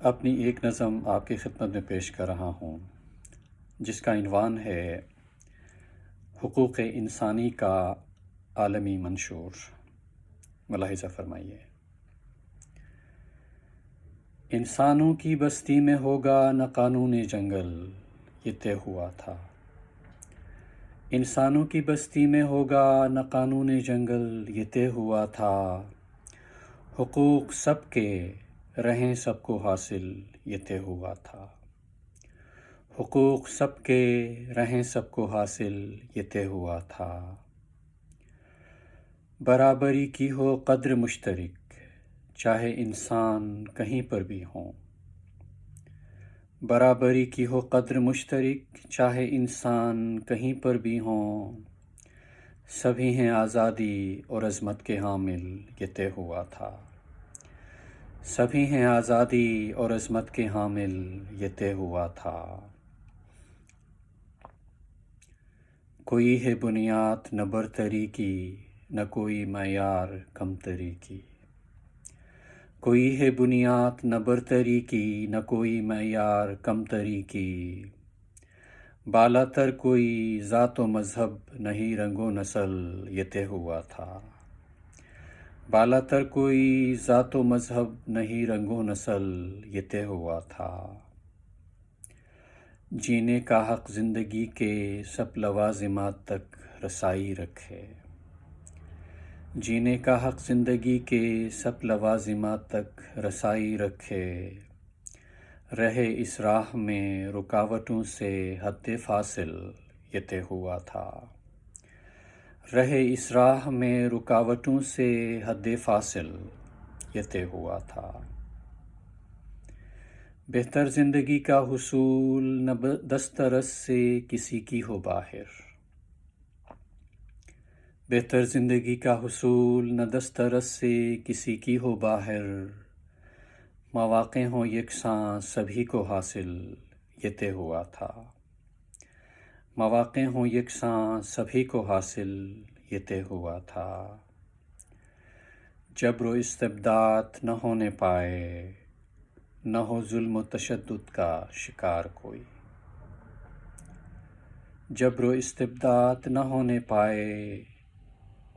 اپنی ایک نظم آپ کی خدمت میں پیش کر رہا ہوں جس کا عنوان ہے حقوق انسانی کا عالمی منشور۔ ملاحظہ فرمائیے۔ انسانوں کی بستی میں ہوگا نہ قانون جنگل، یہ طے ہوا تھا۔ انسانوں کی بستی میں ہوگا نہ قانون جنگل، یہ طے ہوا تھا۔ حقوق سب کے رہیں سب کو حاصل، یہ طے ہوا تھا۔ حقوق سب کے رہیں سب کو حاصل، یہ طے ہوا تھا۔ برابری کی ہو قدر مشترک، چاہے انسان کہیں پر بھی ہوں۔ برابری کی ہو قدر مشترک، چاہے انسان کہیں پر بھی ہوں۔ سبھی ہیں آزادی اور عظمت کے حامل، یہ طے ہوا تھا۔ سبھی ہیں آزادی اور عظمت کے حامل، یہ طے ہوا تھا۔ کوئی ہے بنیاد نہ برتری کی، نہ کوئی معیار کمتری کی۔ کوئی ہے بنیاد نہ برتری کی، نہ کوئی معیار کمتری کی۔ بالا تر کوئی ذات و مذہب نہیں رنگ و نسل، یہ طے ہوا تھا۔ بالا تر کوئی ذات و مذہب نہیں رنگ و نسل، یہ طے ہوا تھا۔ جینے کا حق زندگی کے سب لوازمات تک رسائی رکھے۔ جینے کا حق زندگی کے سب لوازمات تک رسائی رکھے۔ رہے اس راہ میں رکاوٹوں سے حد فاصل، یہ طے ہوا تھا۔ رہے اس راہ میں رکاوٹوں سے حد فاصل، یہ طے ہوا تھا۔ بہتر زندگی کا حصول نہ دسترس سے کسی کی ہو باہر۔ بہتر زندگی کا حصول نہ دسترس سے کسی کی ہو باہر۔ مواقع ہوں یکساں سبھی کو حاصل، یہ طے ہوا تھا۔ مواقع ہوں یکساں سبھی کو حاصل، یہ طے ہوا تھا۔ جبر و استبداد نہ ہونے پائے، نہ ہو ظلم و تشدد کا شکار کوئی۔ جبر و استبداد نہ ہونے پائے،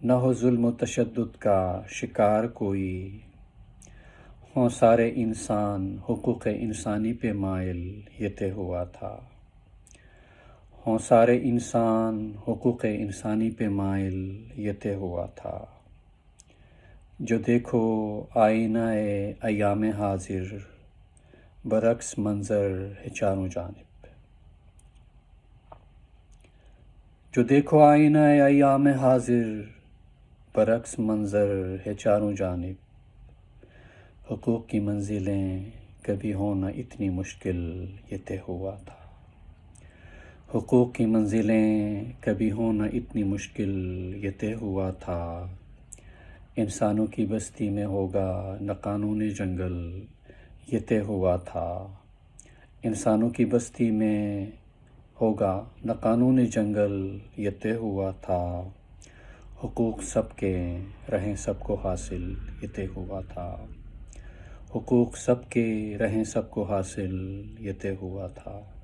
نہ ہو ظلم و تشدد کا شکار کوئی۔ ہوں سارے انسان حقوق انسانی پہ مائل، یہ طے ہوا تھا۔ ہوں سارے انسان حقوق انسانی پہ مائل، یہ طے ہوا تھا۔ جو دیکھو آئینہ ایام حاضر، برعکس منظر ہے چاروں جانب۔ جو دیکھو آئینہ ایام حاضر، برعکس منظر ہے چاروں جانب۔ حقوق کی منزلیں کبھی ہوں نہ اتنی مشکل، یہ طے ہوا تھا۔ حقوق کی منزلیں کبھی ہوں نہ اتنی مشکل، یہ طے ہوا تھا۔ انسانوں کی بستی میں ہوگا نہ قانون جنگل، یہ طے ہوا تھا۔ انسانوں کی بستی میں ہوگا نہ قانون جنگل، یہ طے ہوا تھا۔ حقوق سب کے رہیں سب کو حاصل، یہ طے ہوا تھا۔ حقوق سب کے رہیں سب کو حاصل، یہ طے ہوا تھا۔